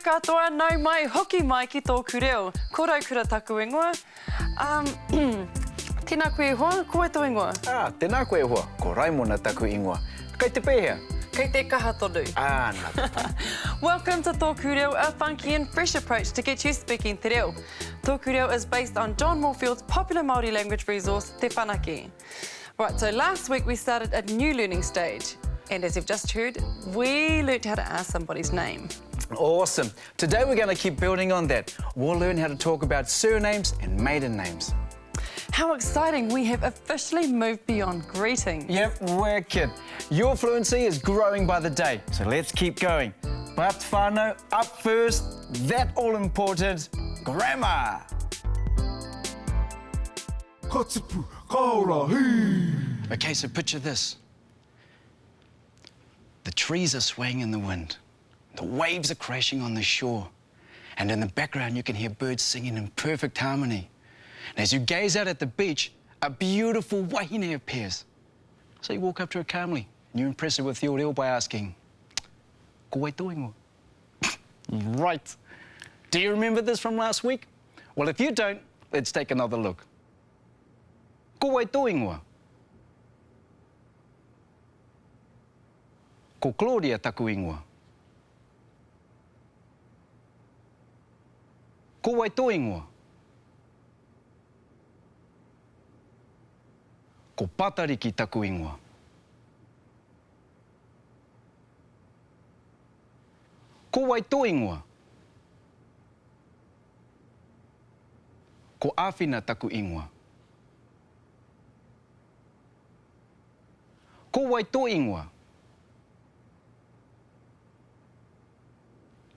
katoa, nau mai, hoki mai ki tōku reo. Ko rau kura taku ingoa. Tēnā koe hoa, ko e tō ingoa? Tēnā koe hoa, ko Raimona taku ingoa. Kei te pēhea? Kei te kaha tonu. Nā te pai. Welcome to Tōku Reo, a funky and fresh approach to get you speaking te reo. Tōku Reo is based on John Moorfield's popular Māori language resource, Te Whanaki. Right, so last week we started a new learning stage. And as you've just heard, we learnt how to ask somebody's name. Awesome. Today we're going to keep building on that. We'll learn how to talk about surnames and maiden names. How exciting, we have officially moved beyond greeting. Yep, wicked. Your fluency is growing by the day, so let's keep going. But whānau, up first, that all-important grammar. Ka tipu, ka ora, hei! Okay, so picture this. The trees are swaying in the wind. The waves are crashing on the shore. And in the background, you can hear birds singing in perfect harmony. And as you gaze out at the beach, a beautiful wahine appears. So you walk up to her calmly, and you impress her with your reo by asking, ko wai tō ingoa? Right. Do you remember this from last week? Well, if you don't, let's take another look. Ko wai tō ingoa? Ko Claudia taku ingoa? Ko wai tō ingoa? Ko Patariki taku ingoa? Ko wai tō ingoa? Ko Āwhina taku ingoa? Ko wai tō ingoa?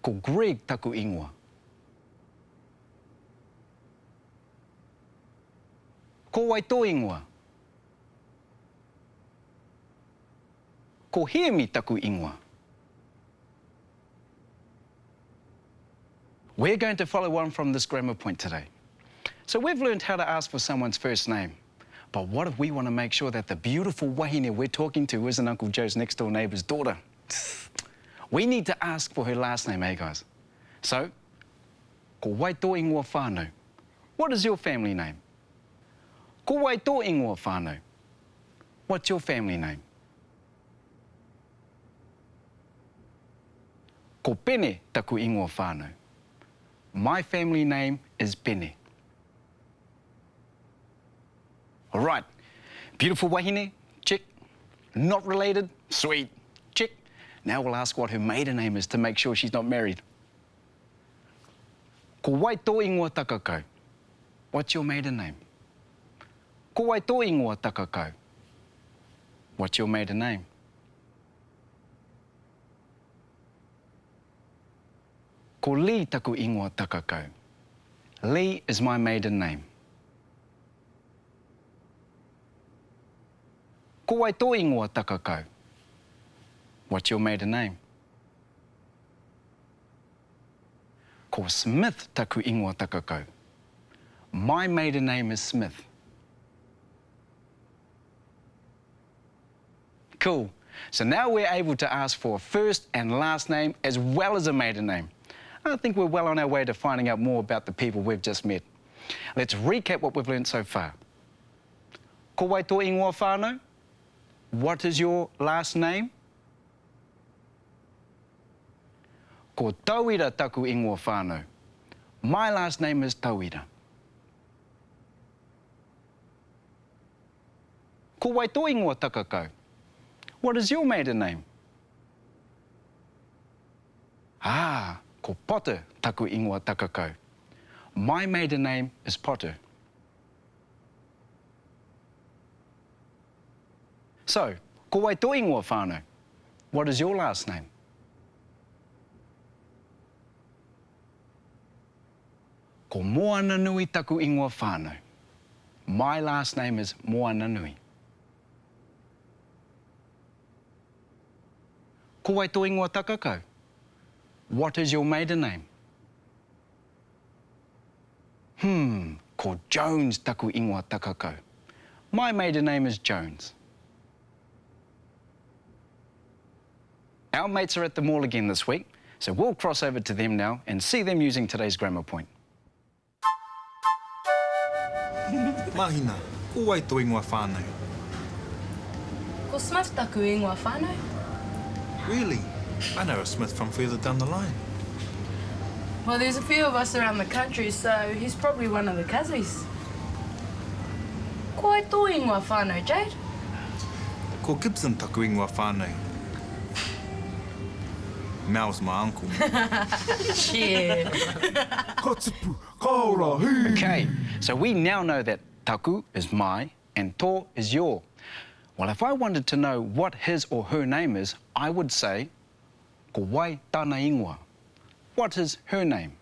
Ko Greg taku ingoa? Ko wai tō ingoa? Ko Hiemi taku ingoa? We're going to follow on from this grammar point today. So we've learned how to ask for someone's first name. But what if we want to make sure that the beautiful wahine we're talking to isn't Uncle Joe's next door neighbour's daughter? We need to ask for her last name, eh, guys? So, ko wai tō ingoa whānau? What is your family name? Ko wai tō ingoa whānau? What's your family name? Ko Pene taku ingoa whānau? My family name is Pene. All right, beautiful wahine, check. Not related, sweet, check. Now we'll ask what her maiden name is to make sure she's not married. Ko wai tō ingoa takakau? What's your maiden name? Ko wai tō ingoa takakau? What's your maiden name? Ko Lee taku ingoa takakau? Lee is my maiden name. Ko wai tō ingoa takakau? What's your maiden name? Ko Smith taku ingoa takakau? My maiden name is Smith. Cool. So now we're able to ask for a first and last name as well as a maiden name. I think we're well on our way to finding out more about the people we've just met. Let's recap what we've learned so far. Ko wai tō ingoa whānau? What is your last name? Ko Tauira taku ingoa whānau? My last name is Tauira. Ko wai tō ingoa takakau? What is your maiden name? Ko Potter taku ingoa takakau? My maiden name is Potter. So, ko wai tō ingoa whānau? What is your last name? Ko Moana Nui taku ingoa whānau? My last name is Moana Nui. Ko wai tō ingoa takakau? What is your maiden name? Ko Jones taku ingoa takakau? My maiden name is Jones. Our mates are at the mall again this week, So we'll cross over to them now and see them using today's grammar point. Mahina, ko wai tō ingoa whānau. Ko Smith taku ingoa whānau. Really? I know a Smith from further down the line. Well, there's a few of us around the country, so he's probably one of the cousins. Ko ai tō ingoa whānau, Jade? Ko Gibson taku ingoa whānau. Mal's my uncle. Yeah. Ka tipu, ka ora, hei! Okay, so we now know that taku is my and tō is your. Well, if I wanted to know what his or her name is, I would say, ko wai tāna ingoa. What is her name?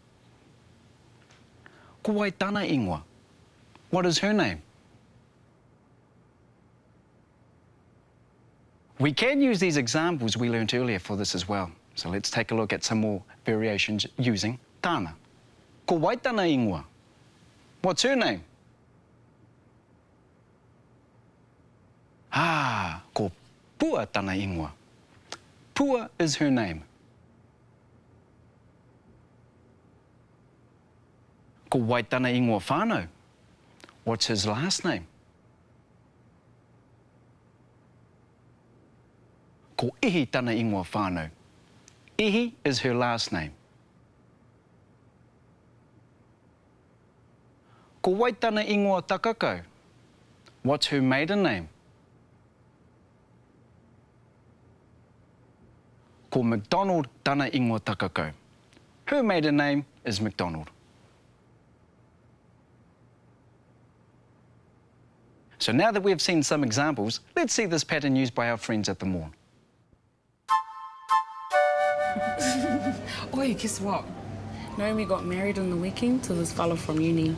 Ko wai tāna ingoa. What is her name? We can use these examples we learnt earlier for this as well. So let's take a look at some more variations using tāna. Ko wai tāna ingoa. What's her name? Ah, ko pua tāna ingoa. Pua is her name. Ko wai tāna ingoa whānau. What's his last name? Ko ihi tāna ingoa whānau. Ihi is her last name. Ko wai tāna ingoa takakau. What's her maiden name? Ko McDonald tāna ingoa takakau. Her maiden name is McDonald. So now that we've seen some examples, let's see this pattern used by our friends at the Morn. Oi, guess what? Naomi got married on the weekend to this fella from uni.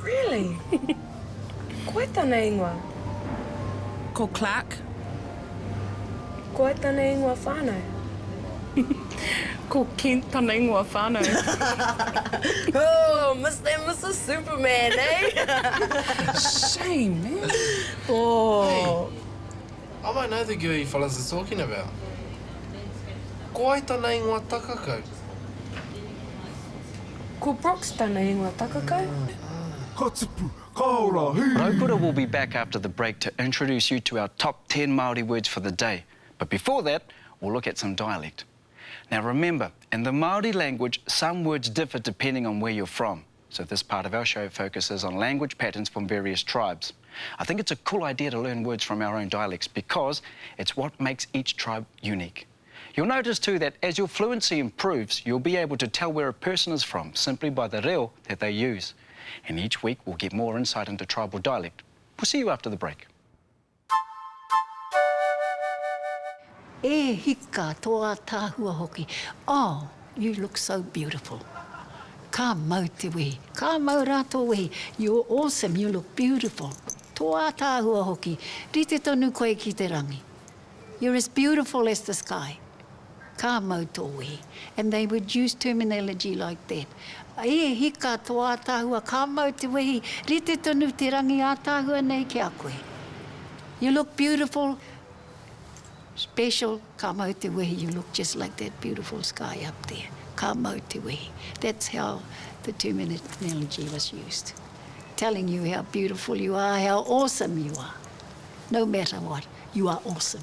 Really? Koe tāna ingoa? Called Clark. Koe tāna ingoa whānau? Called Kent tāna ingoa whānau. Oh, Mr. and Mrs. Superman, eh? Shame, man. Oh. I might know the girl you fellas are talking about. Ko ai tāna ingoa takakau? Ko Brooks tāna ingoa takakau? Ka tipu, ka ora, hei! Kura will be back after the break to introduce you to our top 10 Māori words for the day. But before that, we'll look at some dialect. Now remember, in the Māori language, some words differ depending on where you're from. So this part of our show focuses on language patterns from various tribes. I think it's a cool idea to learn words from our own dialects because it's what makes each tribe unique. You'll notice too that as your fluency improves, you'll be able to tell where a person is from simply by the reo that they use. And each week we'll get more insight into tribal dialect. We'll see you after the break. E hika toa tāhua hoki. Oh, you look so beautiful. Ka mau te wehi. Ka mau rātou wehi. You're awesome. You look beautiful. Toa tāhua hoki. Rite tonu koe ki te rangi. You're as beautiful as the sky. Ka mau tō wehi. And they would use terminology like that. E hika toa tāhua. Ka mau te wehi. Rite tonu te rangi a tāhua nei ki a koe. You look beautiful. Special, ka mau te wehi, you look just like that beautiful sky up there. Ka mau te wehi. That's how the terminology was used. Telling you how beautiful you are, how awesome you are. No matter what, you are awesome.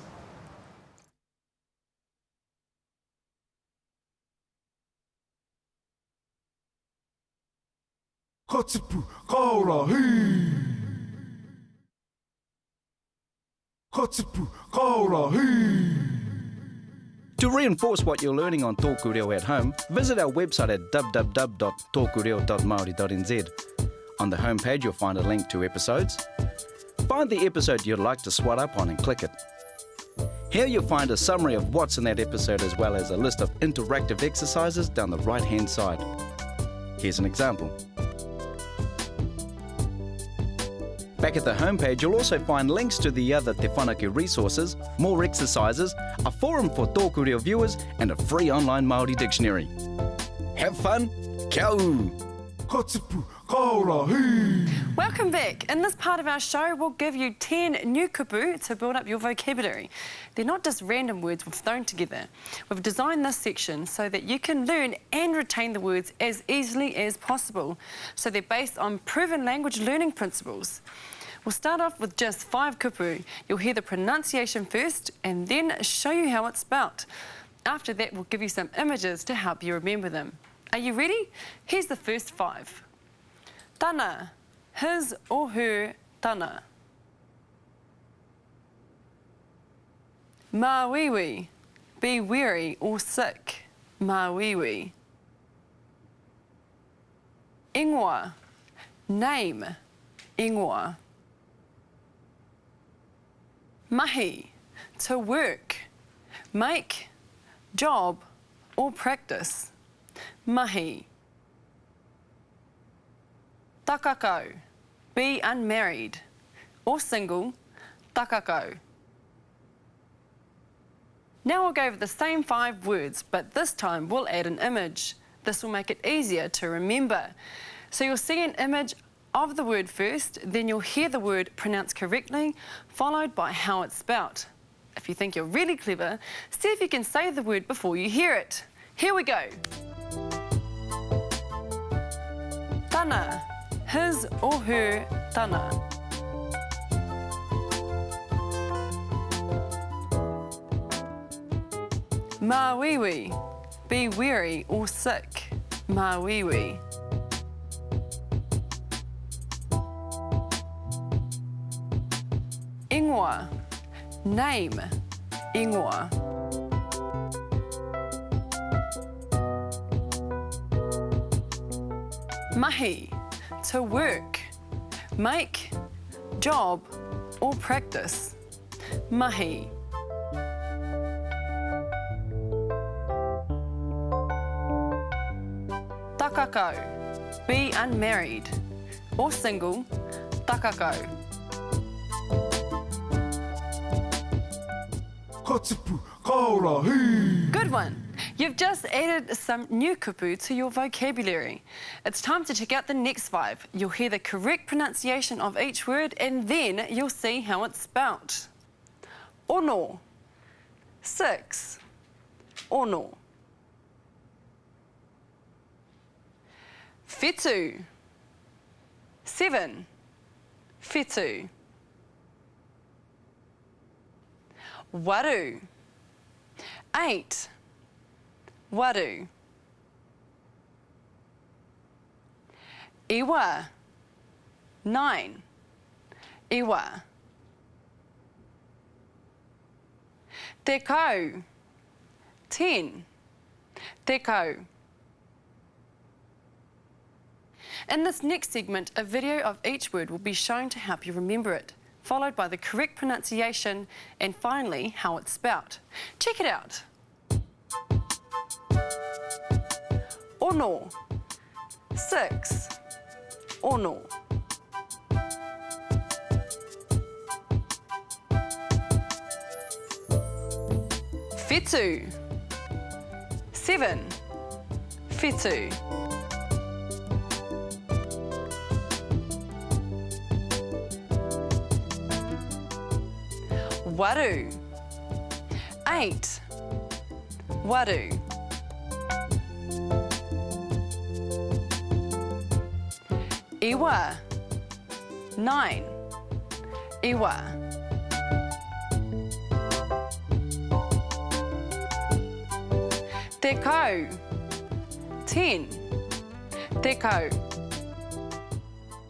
Ka tipu, ka ora, hei! Ka tipu, ka ora, hei! To reinforce what you're learning on Tōku Reo at home, visit our website at www.tokureo.maori.nz. On the homepage, you'll find a link to episodes. Find the episode you'd like to swat up on and click it. Here you'll find a summary of what's in that episode as well as a list of interactive exercises down the right-hand side. Here's an example. Back at the homepage, you'll also find links to the other Te Whanake resources, more exercises, a forum for Tōku Reo viewers, and a free online Māori dictionary. Have fun, kia uru! Ka tipu, ka ora, hei. Welcome back. In this part of our show, we'll give you 10 new kupu to build up your vocabulary. They're not just random words we've thrown together. We've designed this section so that you can learn and retain the words as easily as possible. So they're based on proven language learning principles. We'll start off with just 5 kupu. You'll hear the pronunciation first and then show you how it's spelt. After that, we'll give you some images to help you remember them. Are you ready? Here's the first 5. Tana, his or her tana. Māwiwi, be weary or sick. Māwiwi. Ingoa, name. Ingoa. Mahi, to work, make, job or practice. Mahi. Takakau, be unmarried or single. Takakau. Now we'll go over the same 5 words, but this time we'll add an image. This will make it easier to remember. So you'll see an image of the word first, then you'll hear the word pronounced correctly, followed by how it's spelt. If you think you're really clever, see if you can say the word before you hear it. Here we go. Tana, his or her tana. Māwiwi, be weary or sick. Māwiwi. Ingoa, name. Ingoa. Mahi, to work, make, job or practice. Mahi. Takakau, be unmarried or single. Takakau. Ka tipu, ka ora, hei. Good one. You've just added some new kupu to your vocabulary. It's time to check out the next 5. You'll hear the correct pronunciation of each word and then you'll see how it's spelt. Ono, 6. Ono. Whetū, 7. Whetū. Waru, 8. Waru. Iwa, 9. Iwa. Te kau, 10. Te kau. In this next segment, a video of each word will be shown to help you remember it, followed by the correct pronunciation and finally how it's spelt. Check it out. Ono, 6. Ono. Whetū, 7. Whetū. Waru, 8. Waru. Iwa, 9. Iwa. Te kau, 10. Te kau.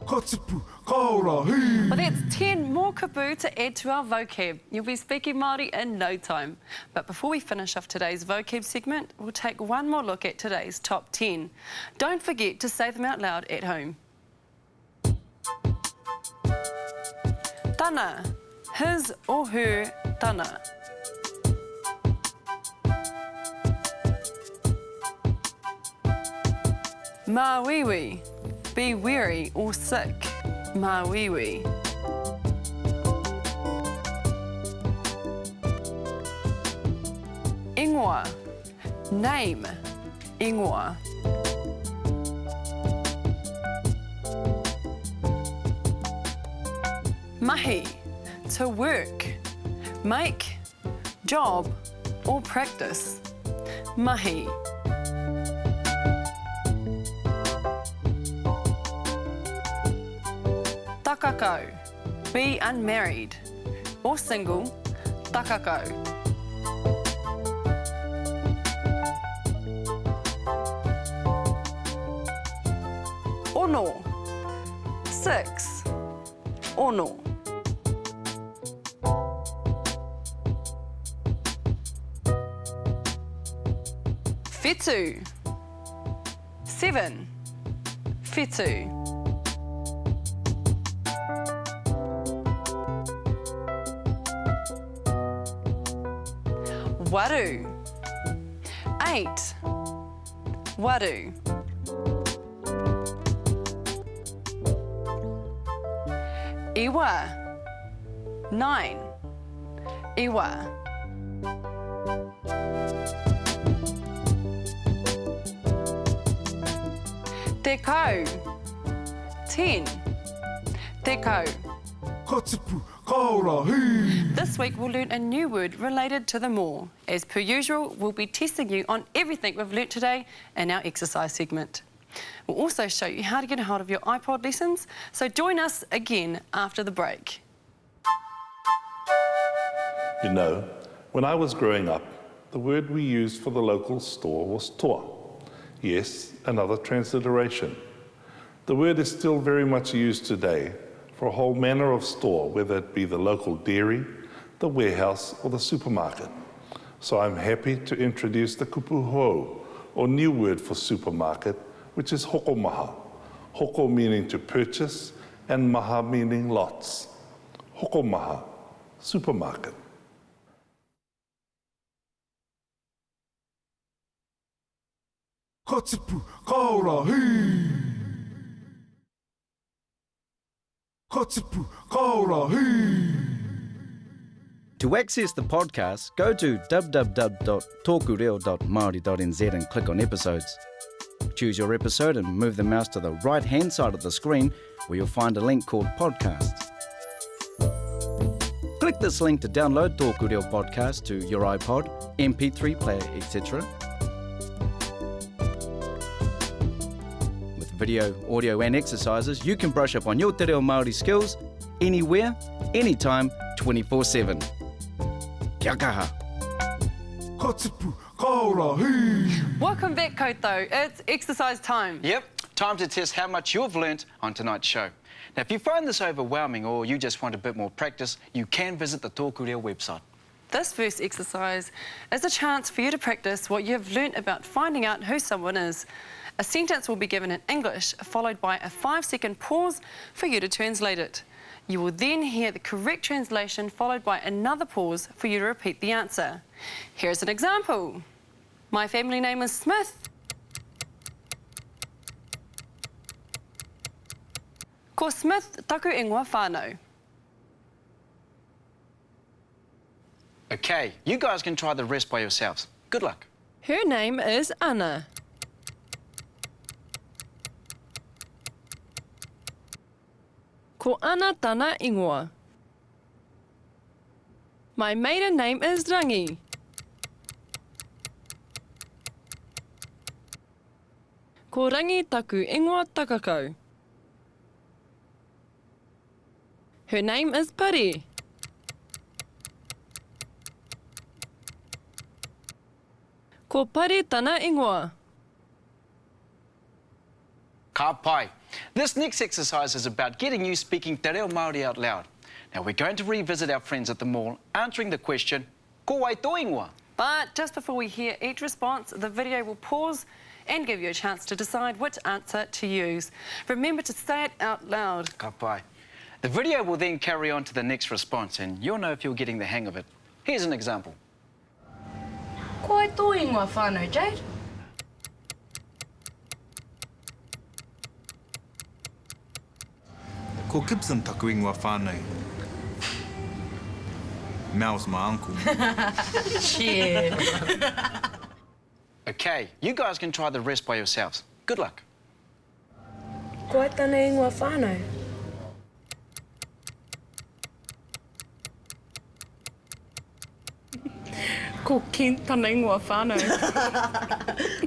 Ka tipu, ka ora, hei. Well, that's 10 more kupu to add to our vocab. You'll be speaking Māori in no time. But before we finish off today's vocab segment, we'll take one more look at today's top 10. Don't forget to say them out loud at home. Tana, his or her tana. Māwiwi, be weary or sick. Māwiwi. Ingoa, name. Ingoa. Mahi, to work, make, job or practice. Mahi. Takako, be unmarried or single. Takako. Ono, 6. Ono. Whetū, 7. Whetū. Waru, 8. Waru. Iwa, 9. Iwa. Te kau, 10. Te kau. Katipu, kaora, hei. This week we'll learn a new word related to the more. As per usual, we'll be testing you on everything we've learnt today in our exercise segment. We'll also show you how to get a hold of your iPod lessons, so join us again after the break. You know, when I was growing up, the word we used for the local store was toa. Yes, another transliteration. The word is still very much used today for a whole manner of store, whether it be the local dairy, the warehouse or the supermarket. So I'm happy to introduce the kupuhou, or new word for supermarket, which is hoko maha. Hoko meaning to purchase and maha meaning lots. Hoko maha, supermarket. Katipu, kaora, hei. Katipu, kaora, hei. To access the podcast, go to www.tokureo.maori.nz and click on episodes. Choose your episode and move the mouse to the right-hand side of the screen where you'll find a link called Podcasts. Click this link to download Tōku Reo Podcast to your iPod, MP3 player, etc. With video, audio and exercises, you can brush up on your te reo Māori skills anywhere, anytime, 24/7. Kia kaha. Katipu, kaora, hei. Welcome back, koutou. It's exercise time. Yep, time to test how much you've learnt on tonight's show. Now, if you find this overwhelming or you just want a bit more practice, you can visit the Tōku Reo website. This first exercise is a chance for you to practice what you have learnt about finding out who someone is. A sentence will be given in English, followed by a 5-second pause for you to translate it. You will then hear the correct translation, followed by another pause for you to repeat the answer. Here's an example. My family name is Smith. Ko Smith taku ingoa whānau. Okay, you guys can try the rest by yourselves. Good luck. Her name is Anna. Ko Anna tana ingoa. My maiden name is Rangi. Ko Rangi taku ingoa takakau. Her name is Pari. Ko Pari tana ingoa. Ka pai. This next exercise is about getting you speaking te reo Māori out loud. Now, we're going to revisit our friends at the mall, answering the question, ko wai tō ingoa? But just before we hear each response, the video will pause and give you a chance to decide which answer to use. Remember to say it out loud. Ka pai. The video will then carry on to the next response, and you'll know if you're getting the hang of it. Here's an example. Ko ai tō ingoa whānau, Jade? Ko Gibson taku ingoa whānau. Mel's my uncle. Shit. Okay, you guys can try the rest by yourselves. Good luck. Ko ai tana ingoa whānau. Ko Kent tana ingoa whānau.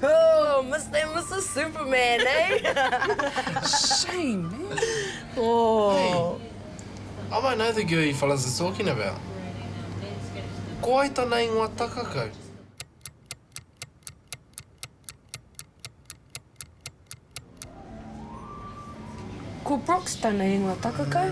Oh, Mr. Superman, eh? Shame, man. Oh. I might know the girl you fellas are talking about. Ko ai tana ingoa takakau. Ko Brooks tana ingoa takakau.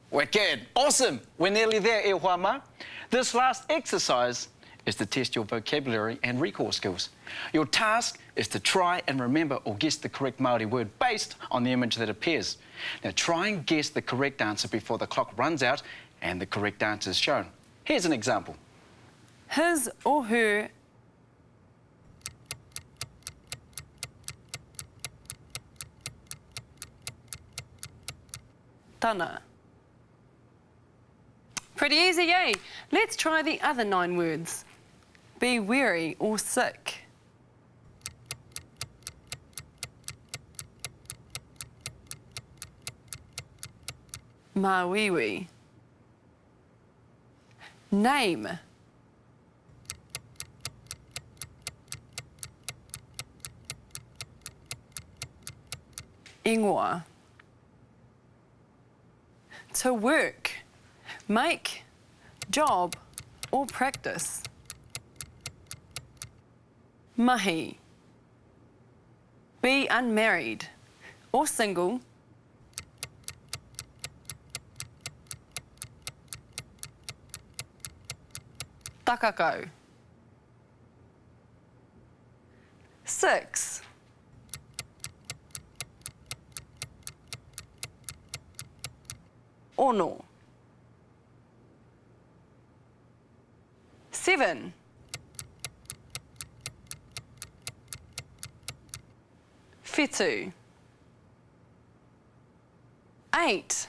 Wicked! Awesome! We're nearly there, e Huama. This last exercise is to test your vocabulary and recall skills. Your task is to try and remember or guess the correct Māori word based on the image that appears. Now try and guess the correct answer before the clock runs out and the correct answer is shown. Here's an example. His or her tana. Pretty easy, eh? Let's try the other 9 words. Be weary or sick. Mawiwi. Name. Ingoa. To work. Make, job or practice. Mahi. Be unmarried or single. Takako. 6. Ono. 7. Fitu. 8.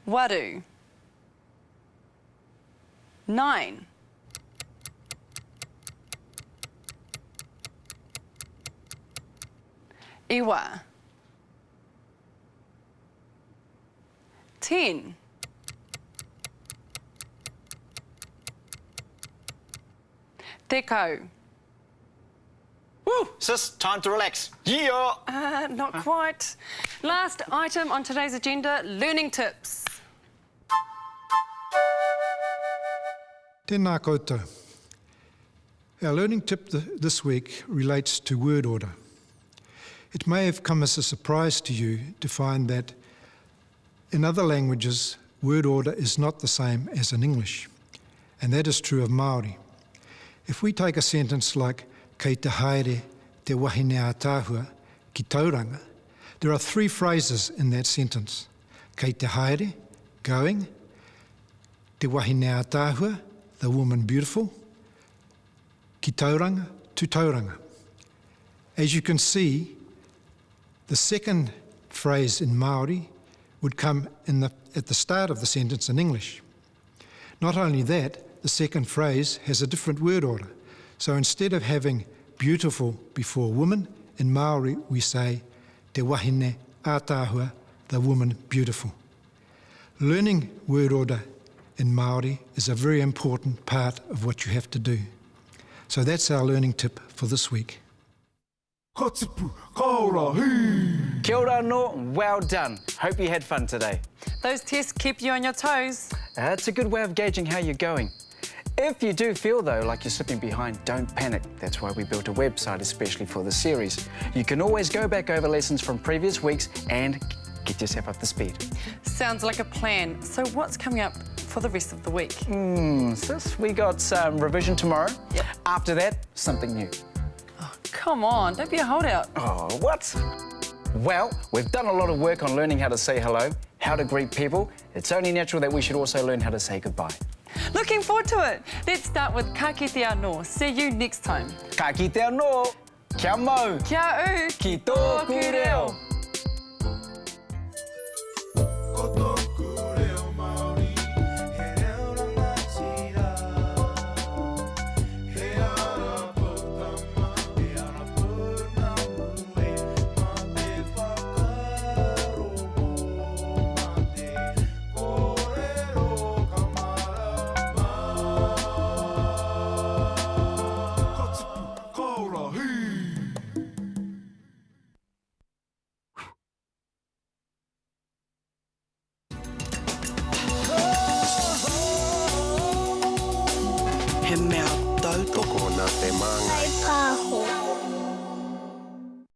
Waru. 9. Iwa. 10. Tekau. Woo! Sis, time to relax. Yeah! Not quite. Last item on today's agenda, learning tips. Tēnā koutou. Our learning tip this week relates to word order. It may have come as a surprise to you to find that in other languages, word order is not the same as in English, and that is true of Māori. If we take a sentence like kei te haere te wahine a tāhua ki tauranga, there are 3 phrases in that sentence. Kei te haere, going, te wahine a tāhua, the woman beautiful, ki tauranga, to tauranga. As you can see, the second phrase in Māori would come at the start of the sentence in English. Not only that, the second phrase has a different word order. So instead of having beautiful before woman, in Māori we say te wahine a tāhua, the woman beautiful. Learning word order in Māori is a very important part of what you have to do. So that's our learning tip for this week. Ka tipu, ka ora, hei! Kia ora no, well done. Hope you had fun today. Those tests keep you on your toes. It's a good way of gauging how you're going. If you do feel, though, like you're slipping behind, don't panic. That's why we built a website especially for the series. You can always go back over lessons from previous weeks and get yourself up to speed. Sounds like a plan. So what's coming up for the rest of the week? Sis, we got some revision tomorrow. Yep. After that, something new. Oh, come on, don't be a holdout. Oh, what? Well, we've done a lot of work on learning how to say hello, how to greet people. It's only natural that we should also learn how to say goodbye. Looking forward to it. Let's start with ka kite anō. See you next time. Ka kite anō, kia mau, Kia u, ki tōku reo. Kai paho.